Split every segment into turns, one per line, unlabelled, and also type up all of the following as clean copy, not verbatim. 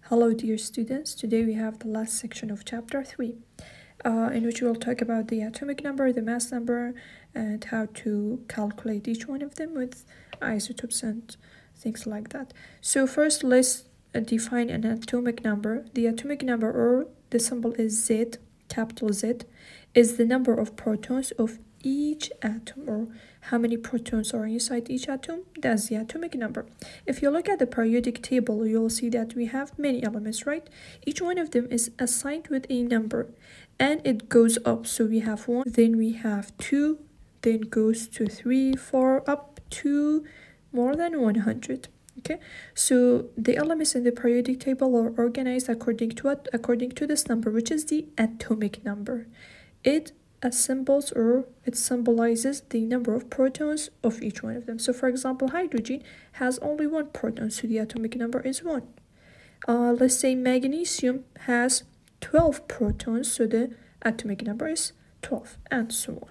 Hello dear students, today we have the last section of chapter 3 in which we'll talk about the atomic number, the mass number, and how to calculate each one of them with isotopes and things like that. So first let's define an atomic number. The atomic number, or the symbol is Z, capital Z, is the number of protons of each atom, or how many protons are inside each atom. That's the atomic number. If you look at the periodic table, you'll see that we have many elements, right? Each one of them is assigned with a number and it goes up. So we have 1, then we have 2, then goes to 3, 4, up to more than 100. Okay, so the elements in the periodic table are organized according to what? According to this number, which is the atomic number. It symbolizes the number of protons of each one of them. So for example, hydrogen has only 1 proton, so the atomic number is 1. Let's say magnesium has 12 protons, so the atomic number is 12, and so on.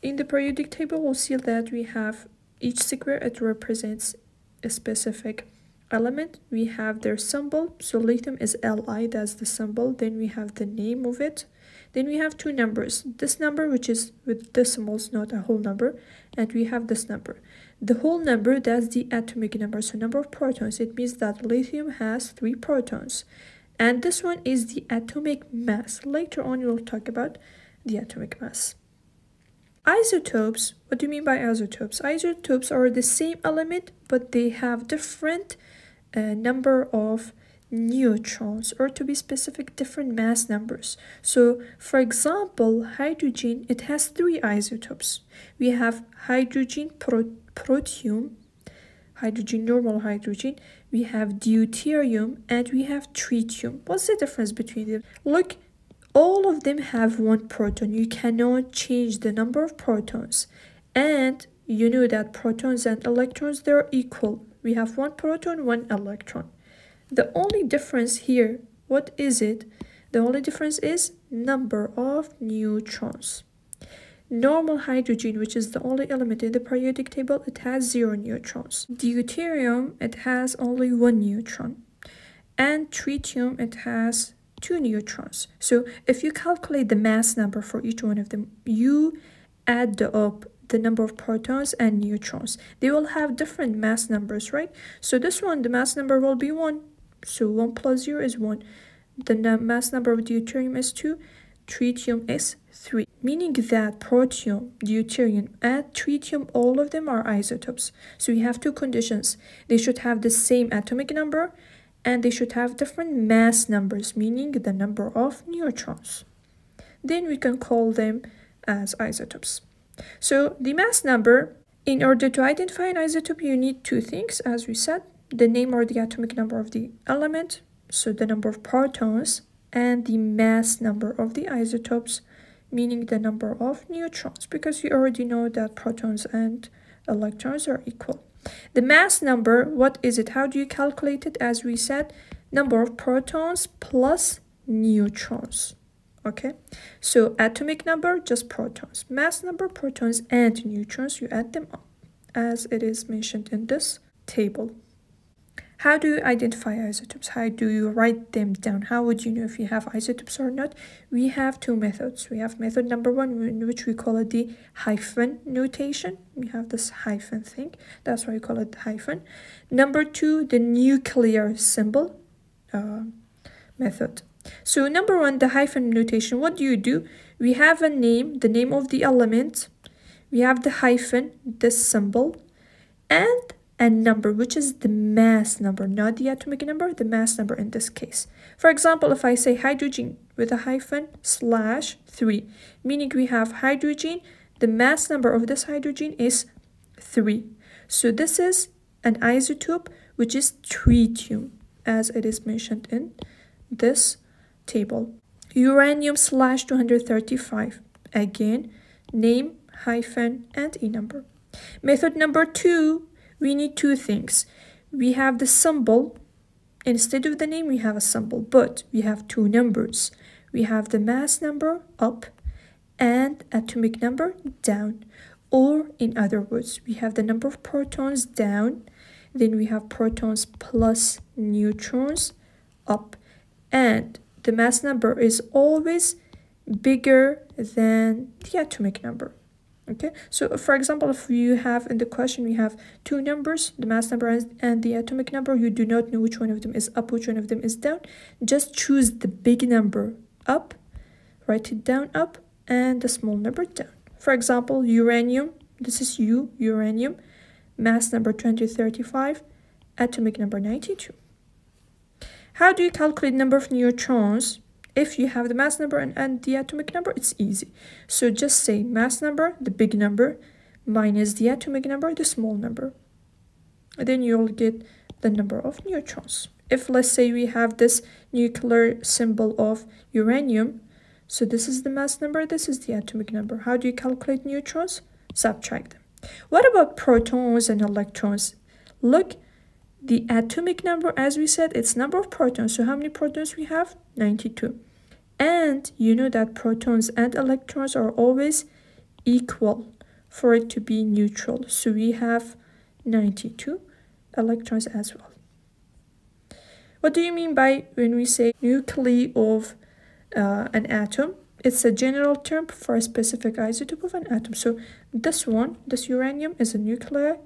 In the periodic table, we'll see that we have each square, it represents a specific element. We have their symbol, so lithium is Li, that's the symbol. Then we have the name of it. Then we have 2 numbers, this number, which is with decimals, not a whole number, and we have this number. The whole number, that's the atomic number, so number of protons. It means that lithium has 3 protons. And this one is the atomic mass. Later on, we'll talk about the atomic mass. Isotopes, what do you mean by isotopes? Isotopes are the same element, but they have different number of neutrons, or to be specific, different mass numbers. So for example, hydrogen, it has 3 isotopes. We have hydrogen protium, hydrogen, normal hydrogen, we have deuterium, and we have tritium. What's the difference between them? Look, all of them have 1 proton. You cannot change the number of protons, and you know that protons and electrons, they're equal. We have 1 proton, 1 electron. The only difference here, what is it? The only difference is number of neutrons. Normal hydrogen, which is the only element in the periodic table, it has 0 neutrons. Deuterium, it has only 1 neutron. And tritium, it has 2 neutrons. So if you calculate the mass number for each one of them, you add up the number of protons and neutrons. They will have different mass numbers, right? So this one, the mass number will be 1. So 1 plus 0 is 1. The mass number of deuterium is 2. Tritium is 3. Meaning that protium, deuterium, and tritium, all of them are isotopes. So we have 2 conditions. They should have the same atomic number, and they should have different mass numbers, meaning the number of neutrons. Then we can call them as isotopes. So the mass number, in order to identify an isotope, you need 2 things, as we said. The name or the atomic number of the element, so the number of protons, and the mass number of the isotopes, meaning the number of neutrons, because you already know that protons and electrons are equal. The mass number, what is it? How do you calculate it? As we said, number of protons plus neutrons. Okay, so atomic number, just protons. Mass number, protons and neutrons, you add them up, as it is mentioned in this table. How do you identify isotopes? How do you write them down? How would you know if you have isotopes or not? We have 2 methods. We have method number 1, in which we call it the hyphen notation. We have this hyphen thing. That's why we call it hyphen. Number 2, the nuclear symbol method. So number 1, the hyphen notation. What do? We have a name, the name of the element. We have the hyphen, this symbol, and a number, which is the mass number, not the atomic number, the mass number in this case. For example, if I say hydrogen with a hyphen /3, meaning we have hydrogen, the mass number of this hydrogen is 3. So this is an isotope, which is tritium, as it is mentioned in this table. Uranium /235, again, name, hyphen, and a number. Method number 2, we need 2 things. We have the symbol. Instead of the name, we have a symbol, but we have 2 numbers. We have the mass number up and atomic number down. Or in other words, we have the number of protons down, then we have protons plus neutrons up, and the mass number is always bigger than the atomic number. Okay, so for example, if you have in the question, we have two numbers, the mass number and the atomic number, you do not know which one of them is up, which one of them is down, just choose the big number up, write it down up, and the small number down. For example, uranium, this is uranium, mass number 2035, atomic number 92. How do you calculate number of neutrons? If you have the mass number and the atomic number, it's easy. So just say mass number, the big number, minus the atomic number, the small number. And then you'll get the number of neutrons. If, let's say, we have this nuclear symbol of uranium, so this is the mass number, this is the atomic number. How do you calculate neutrons? Subtract them. What about protons and electrons? Look, the atomic number, as we said, it's number of protons. So how many protons we have? 92. And you know that protons and electrons are always equal for it to be neutral. So we have 92 electrons as well. What do you mean by when we say nuclei of an atom? It's a general term for a specific isotope of an atom. So this one, this uranium, is a nuclei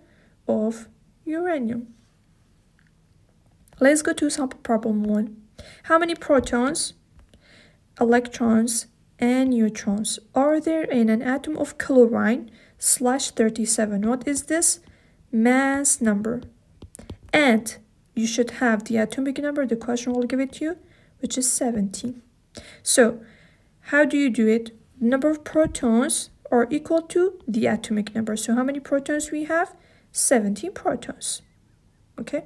of uranium. Let's go to sample problem 1. How many protons, electrons, and neutrons are there in an atom of chlorine /37? What is this? Mass number. And you should have the atomic number, the question will give it to you, which is 17. So, how do you do it? Number of protons are equal to the atomic number. So, how many protons we have? 17 protons. Okay.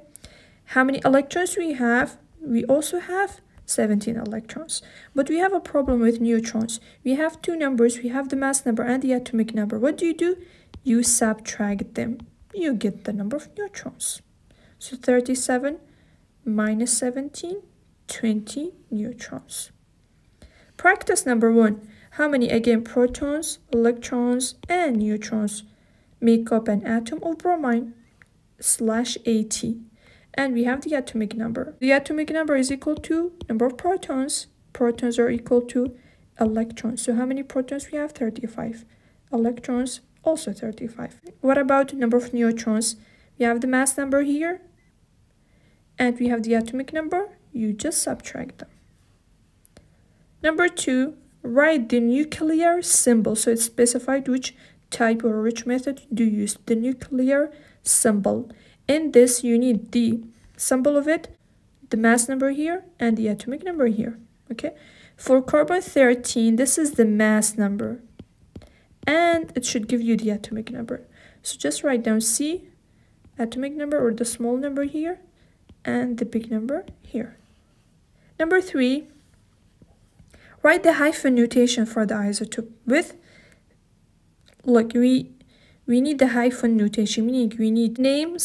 How many electrons we have? We also have 17 electrons. But we have a problem with neutrons. We have two numbers. We have the mass number and the atomic number. What do? You subtract them. You get the number of neutrons. So 37 minus 17, 20 neutrons. Practice number 1. How many, again, protons, electrons, and neutrons make up an atom of bromine /80? And we have the atomic number. The atomic number is equal to number of protons. Protons are equal to electrons. So how many protons we have? 35. Electrons, also 35. What about number of neutrons? We have the mass number here, and we have the atomic number. You just subtract them. Number 2, write the nuclear symbol. So it's specified which type or which method do you use. The nuclear symbol. In this, you need the symbol of it, the mass number here, and the atomic number here. Okay. For carbon 13, this is the mass number, and it should give you the atomic number. So just write down C, atomic number, or the small number here, and the big number here. Number 3, write the hyphen notation for the isotope with, look, we need the hyphen notation, meaning we need name /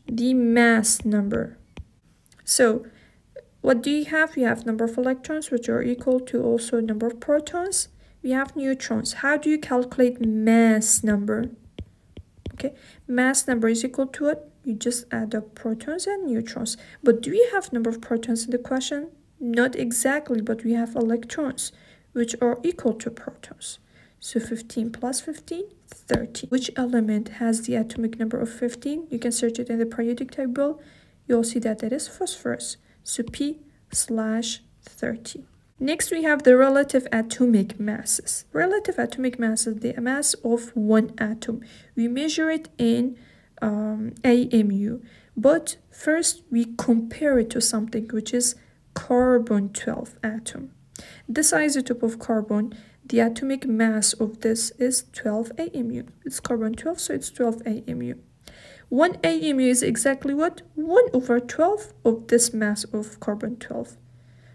the mass number. So what do you have? We have number of electrons, which are equal to also number of protons. We have neutrons. How do you calculate mass number? Okay, mass number is equal to what? You just add up protons and neutrons. But do we have number of protons in the question? Not exactly, but we have electrons, which are equal to protons. So 15 plus 15, 30. Which element has the atomic number of 15? You can search it in the periodic table. You'll see that it is phosphorus. So P/30. Next, we have the relative atomic masses. Relative atomic masses, the mass of one atom. We measure it in AMU. But first, we compare it to something which is carbon-12 atom. This isotope of carbon, the atomic mass of this is 12 AMU. It's carbon-12, so it's 12 AMU. 1 AMU is exactly what? 1/12 of this mass of carbon-12.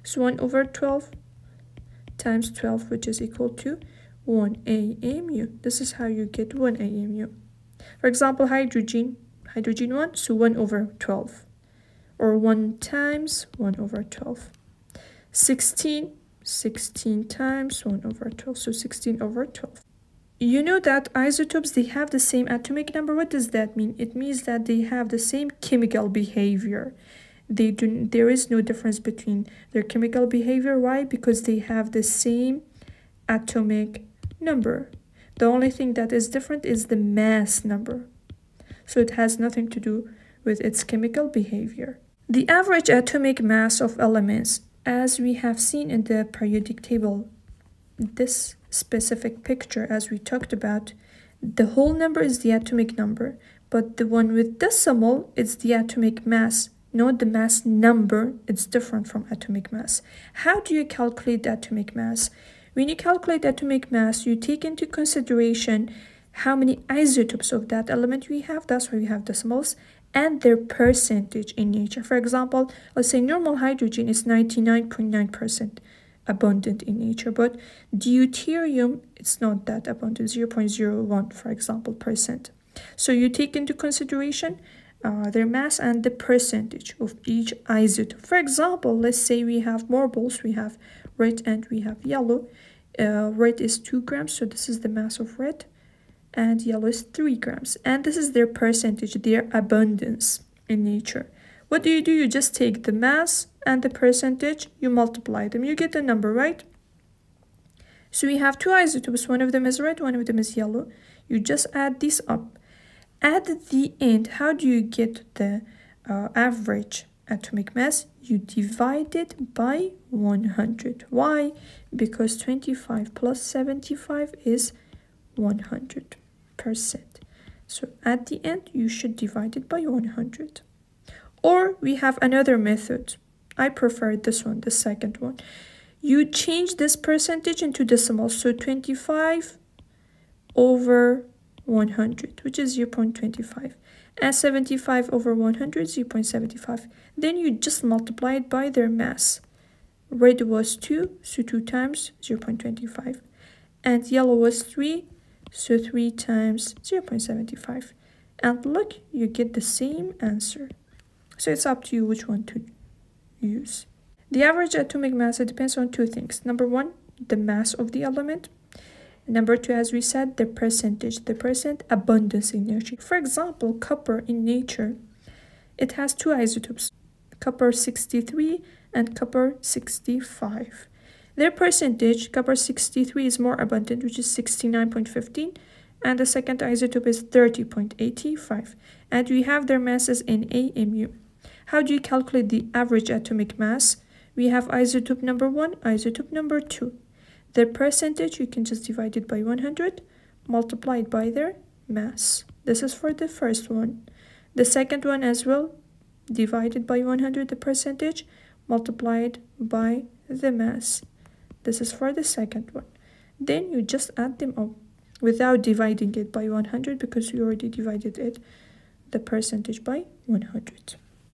So 1/12 times 12, which is equal to 1 AMU. This is how you get 1 AMU. For example, hydrogen 1, so 1/12. Or 1 times 1/12. 16 times 1/12, so 16/12. You know that isotopes, they have the same atomic number. What does that mean? It means that they have the same chemical behavior. There is no difference between their chemical behavior. Why? Because they have the same atomic number. The only thing that is different is the mass number. So it has nothing to do with its chemical behavior. The average atomic mass of elements, as we have seen in the periodic table, this specific picture as we talked about, the whole number is the atomic number, but the one with decimal is the atomic mass. Note the mass number, it's different from atomic mass. How do you calculate the atomic mass? When you calculate atomic mass, you take into consideration how many isotopes of that element we have, that's why we have decimals, and their percentage in nature. For example, let's say normal hydrogen is 99.9% abundant in nature, but deuterium, it's not that abundant, 0.01, for example, percent. So you take into consideration their mass and the percentage of each isotope. For example, let's say we have marbles, we have red and we have yellow. Red is 2 grams, so this is the mass of red, and yellow is 3 grams. And this is their percentage, their abundance in nature. What do? You just take the mass and the percentage, you multiply them, you get the number, right? So we have 2 isotopes, one of them is red, one of them is yellow. You just add these up. At the end, how do you get the average atomic mass? You divide it by 100. Why? Because 25 plus 75 is 100%. So at the end, you should divide it by 100. Or we have another method. I prefer this one, the second one. You change this percentage into decimals. So 25 over 100, which is 0.25. And 75 over 100, 0.75. Then you just multiply it by their mass. Red was 2, so 2 times 0.25. And yellow was 3, so 3 times 0.75. And look, you get the same answer. So it's up to you which one to use. The average atomic mass, it depends on 2 things. Number 1, the mass of the element. Number 2, as we said, the percentage, the percent abundance in nature. For example, copper in nature, it has 2 isotopes, copper 63 and copper 65. Their percentage, copper 63 is more abundant, which is 69.15, and the second isotope is 30.85. And we have their masses in AMU. How do you calculate the average atomic mass? We have isotope number 1, isotope number 2. Their percentage, you can just divide it by 100, multiply it by their mass. This is for the first one. The second one as well, divided by 100, the percentage, multiplied by the mass. This is for the second one. Then you just add them up without dividing it by 100 because you already divided it, the percentage by 100.